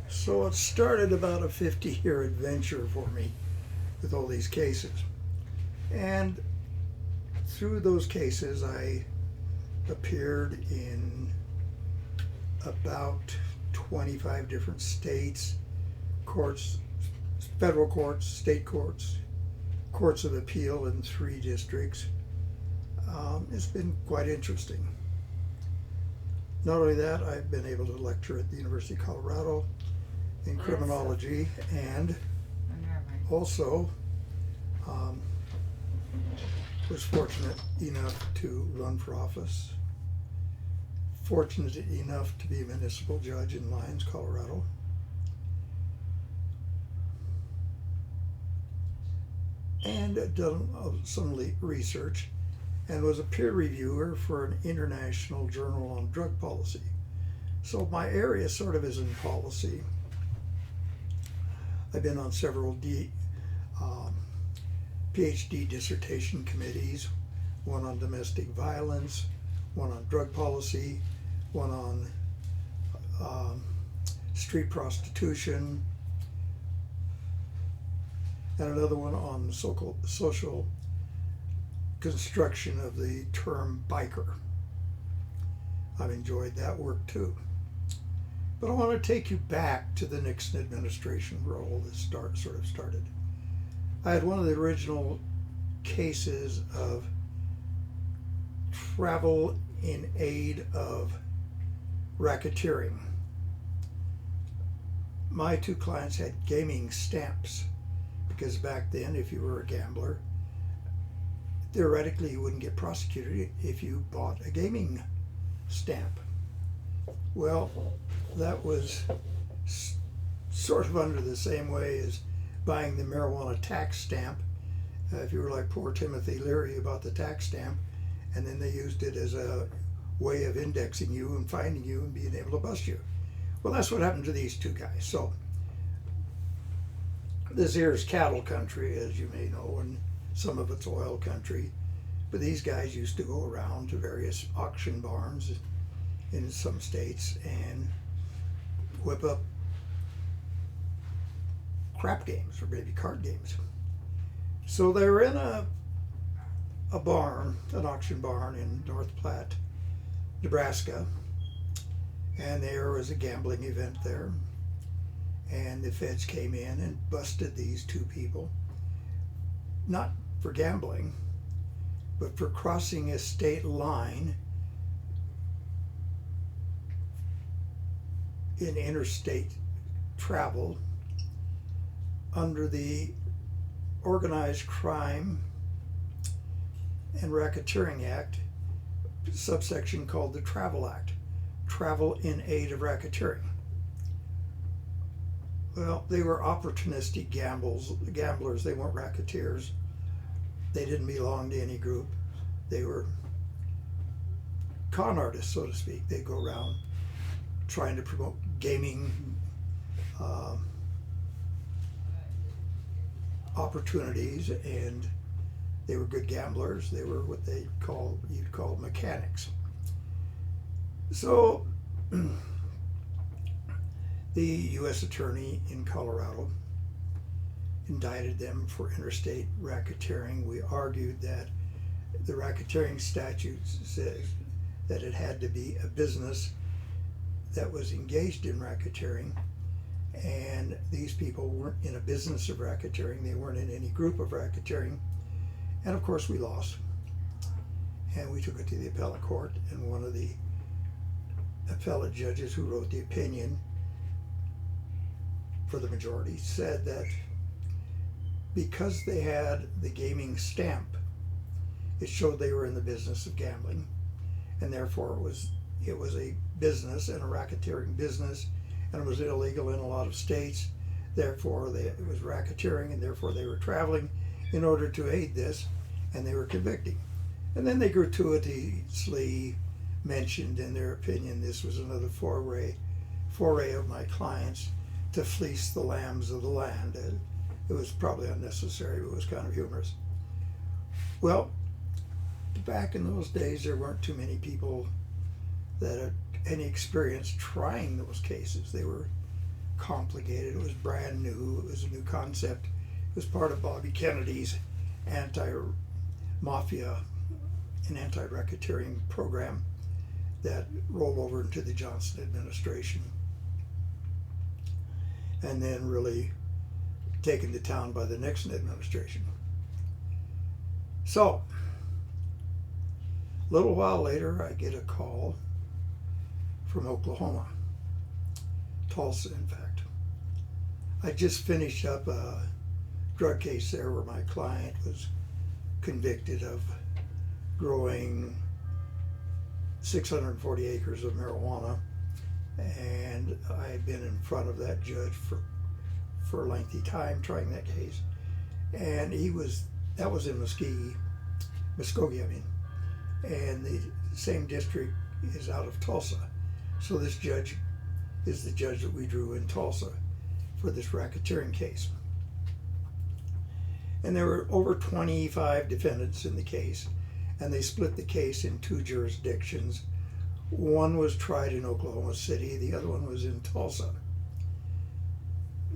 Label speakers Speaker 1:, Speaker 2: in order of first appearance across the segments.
Speaker 1: So it started about a 50-year adventure for me with all these cases. And through those cases, I appeared in about 25 different states, courts, federal courts, state courts, courts of appeal in 3 districts. It's been quite interesting. Not only that, I've been able to lecture at the University of Colorado in criminology, and also um, was fortunate enough to run for office, fortunate enough to be a municipal judge in Lyons, Colorado, and done some research and was a peer reviewer for an international journal on drug policy. So my area sort of is in policy. I've been on several PhD dissertation committees, one on domestic violence, one on drug policy, one on street prostitution, and another one on social construction of the term biker. I've enjoyed that work too. But I want to take you back to the Nixon administration where all this sort of started. I had one of the original cases of travel in aid of racketeering. My 2 clients had gaming stamps because back then, if you were a gambler, theoretically you wouldn't get prosecuted if you bought a gaming stamp. Well, that was sort of under the same way as buying the marijuana tax stamp. If you were like poor Timothy Leary, you bought the tax stamp, and then they used it as a way of indexing you and finding you and being able to bust you. Well, that's what happened to these 2 guys. So this here is cattle country, as you may know, and some of it's oil country. But these guys used to go around to various auction barns in some states and whip up crap games or maybe card games. So they were in a barn, an auction barn in North Platte, Nebraska, and there was a gambling event there, and the feds came in and busted these 2 people, not for gambling, but for crossing a state line in interstate travel under the Organized Crime and Racketeering Act, subsection called the Travel Act, Travel in Aid of Racketeering. Well, they were opportunistic gamblers. They weren't racketeers. They didn't belong to any group. They were con artists, so to speak. They go around trying to promote gaming opportunities, and they were good gamblers. They were what you'd call mechanics. So the U.S. Attorney in Colorado indicted them for interstate racketeering. We argued that the racketeering statute says that it had to be a business that was engaged in racketeering, and these people weren't in a business of racketeering. They weren't in any group of racketeering, and of course we lost, and we took it to the appellate court, and one of the appellate judges who wrote the opinion for the majority said that because they had the gaming stamp, it showed they were in the business of gambling, and therefore it was a business and a racketeering business, and it was illegal in a lot of states. Therefore, it was racketeering, and therefore they were traveling in order to aid this, and they were convicting. And then they gratuitously mentioned in their opinion this was another foray of my clients to fleece the lambs of the land. It was probably unnecessary, but it was kind of humorous. Well, back in those days, there weren't too many people that had any experience trying those cases. They were complicated. It was brand new. It was a new concept. It was part of Bobby Kennedy's anti-mafia and anti-racketeering program that rolled over into the Johnson administration, and then really taken to town by the Nixon administration. So, a little while later, I get a call from Oklahoma, Tulsa, in fact. I just finished up a drug case there where my client was convicted of growing 640 acres of marijuana, and I had been in front of that judge for a lengthy time trying that case. And that was in Muskogee, and the same district is out of Tulsa. So this judge is the judge that we drew in Tulsa for this racketeering case. And there were over 25 defendants in the case, and they split the case in two jurisdictions. One was tried in Oklahoma City, the other one was in Tulsa.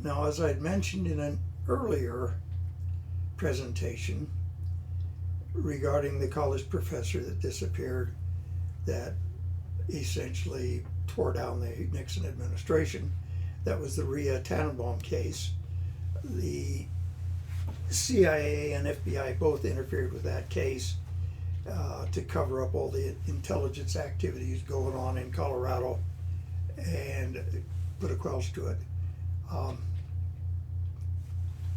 Speaker 1: Now, as I'd mentioned in an earlier presentation regarding the college professor that disappeared, that essentially tore down the Nixon administration, that was the Rhea Tannenbaum case. The CIA and FBI both interfered with that case to cover up all the intelligence activities going on in Colorado and put a quench to it.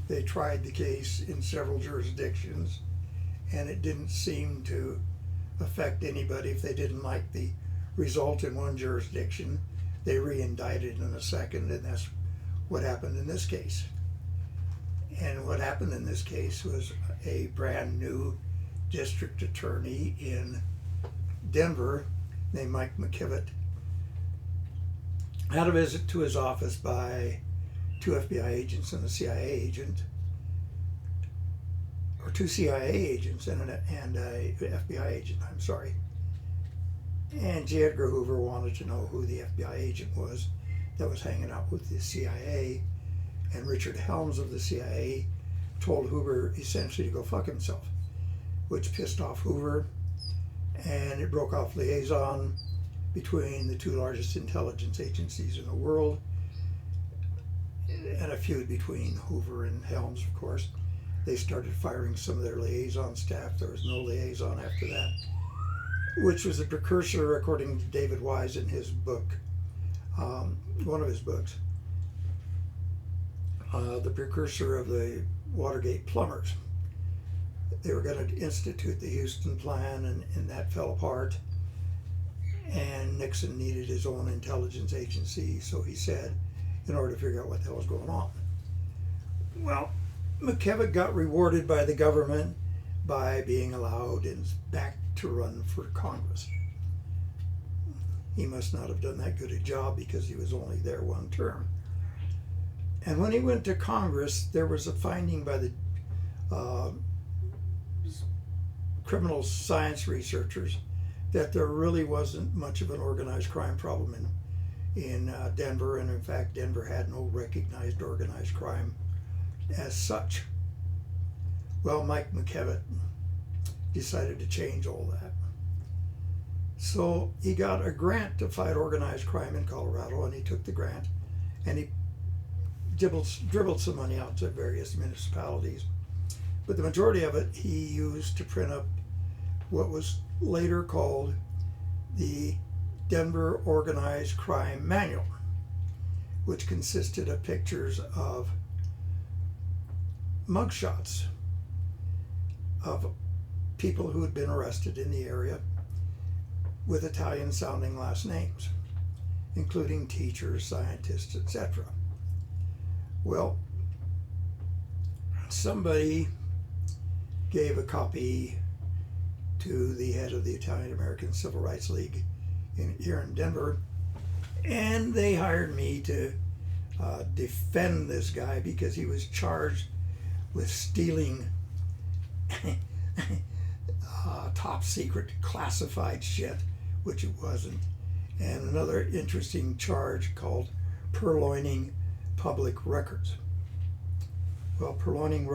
Speaker 1: They tried the case in several jurisdictions, and it didn't seem to affect anybody. If they didn't like the result in one jurisdiction, they re-indicted in a second, and that's what happened in this case. And what happened in this case was a brand new district attorney in Denver named Mike McKevitt had a visit to his office by two FBI agents and a CIA agent, or two CIA agents and a FBI agent, I'm sorry. And J. Edgar Hoover wanted to know who the FBI agent was that was hanging out with the CIA, and Richard Helms of the CIA told Hoover essentially to go fuck himself, which pissed off Hoover, and it broke off liaison between the two largest intelligence agencies in the world, and a feud between Hoover and Helms, of course. They started firing some of their liaison staff. There was no liaison after that, which was a precursor, according to David Wise in his book, one of his books, the precursor of the Watergate plumbers. They were going to institute the Houston Plan, and that fell apart. And Nixon needed his own intelligence agency, so he said, in order to figure out what the hell was going on. Well, McKevitt got rewarded by the government by being allowed back to run for Congress. He must not have done that good a job because he was only there one term. And when he went to Congress, there was a finding by the criminal science researchers that there really wasn't much of an organized crime problem in Denver, and in fact Denver had no recognized organized crime as such. Well, Mike McKevitt decided to change all that. So he got a grant to fight organized crime in Colorado, and he took the grant and he dribbled some money out to various municipalities. But the majority of it he used to print up what was later called the Denver Organized Crime Manual, which consisted of pictures of mugshots of people who had been arrested in the area with Italian-sounding last names, including teachers, scientists, etc. Well, somebody gave a copy to the head of the Italian American Civil Rights League here in Denver, and they hired me to defend this guy because he was charged with stealing top secret classified shit, which it wasn't, and another interesting charge called purloining public records. Well, purloining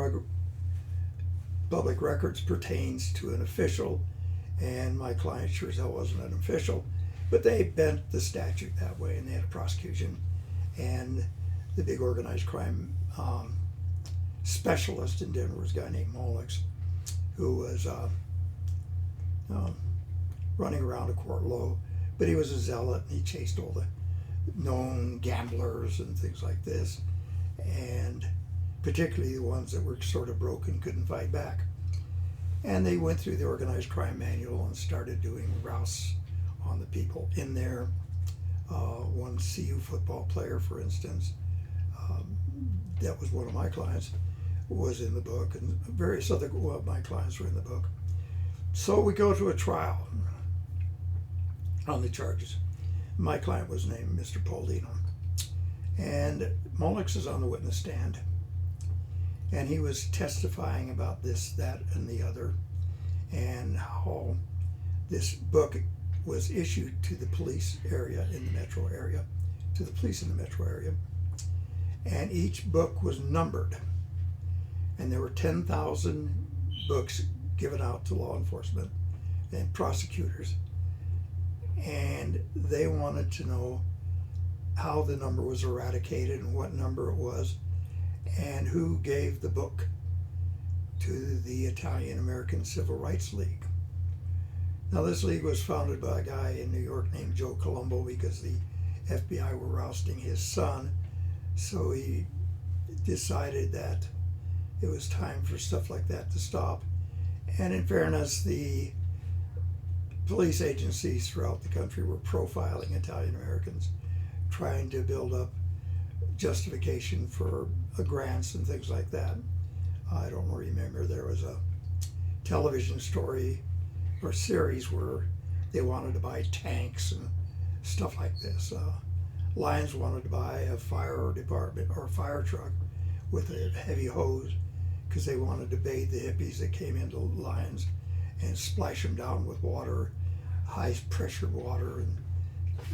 Speaker 1: public records pertains to an official, and my client sure as hell wasn't an official, but they bent the statute that way, and they had a prosecution. And the big organized crime specialist in Denver was a guy named Molix, who was running around a court low, but he was a zealot, and he chased all the known gamblers and things like this, and particularly the ones that were sort of broken, couldn't fight back. And they went through the organized crime manual and started doing rousts on the people in there. One CU football player, for instance, that was one of my clients, was in the book, and various other of my clients were in the book. So we go to a trial on the charges. My client was named Mr. Paulino, and Molix is on the witness stand, and he was testifying about this, that, and the other, and how this book was issued to the police area in the metro area, to the police in the metro area, and each book was numbered, and there were 10,000 books given out to law enforcement and prosecutors, and they wanted to know how the number was eradicated and what number it was, and who gave the book to the Italian American Civil Rights League. Now, this league was founded by a guy in New York named Joe Colombo because the FBI were rousting his son, so he decided that it was time for stuff like that to stop. And in fairness, the police agencies throughout the country were profiling Italian Americans, trying to build up justification for grants and things like that. I don't remember, there was a television story or series where they wanted to buy tanks and stuff like this. Lions wanted to buy a fire department or fire truck with a heavy hose because they wanted to bathe the hippies that came into Lions and splash them down with water, high pressure water, and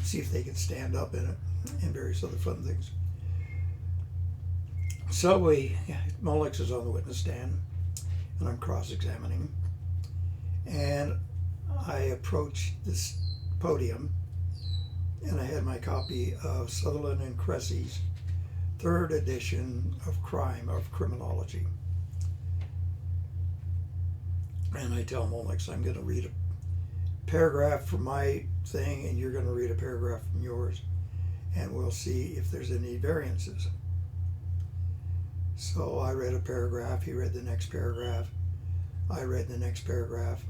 Speaker 1: see if they could stand up in it, and various other fun things. So Molix is on the witness stand, and I'm cross-examining him. And I approached this podium, and I had my copy of Sutherland and Cressy's third edition of Criminology. And I tell Molix, I'm going to read a paragraph from my thing, and you're going to read a paragraph from yours, and we'll see if there's any variances. So I read a paragraph, he read the next paragraph, I read the next paragraph,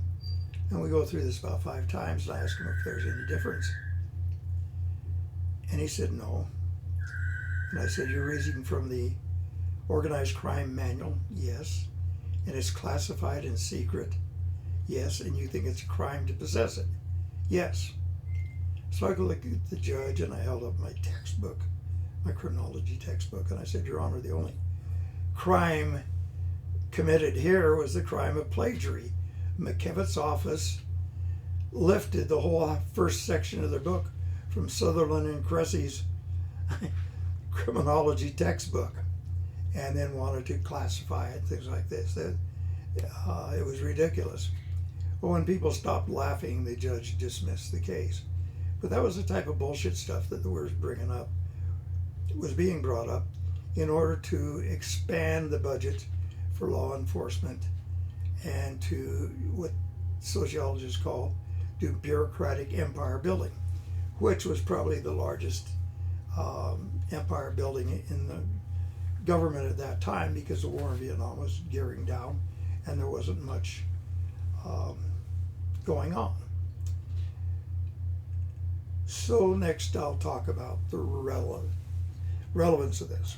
Speaker 1: and we go through this about 5 times, and I ask him if there's any difference. And he said no. And I said, you're reading from the Organized Crime Manual? Yes. And it's classified in secret? Yes. And you think it's a crime to possess it? Yes. So I go look at the judge, and I held up my textbook, my criminology textbook, and I said, Your Honor, the only crime committed here was the crime of plagiary. McKevitt's office lifted the whole first section of their book from Sutherland and Cressy's criminology textbook, and then wanted to classify it, things like this. It was ridiculous. But when people stopped laughing, the judge dismissed the case. But that was the type of bullshit stuff that was being brought up in order to expand the budget for law enforcement and to what sociologists call do bureaucratic empire building, which was probably the largest empire building in the government at that time, because the war in Vietnam was gearing down and there wasn't much going on. So next I'll talk about the relevance of this.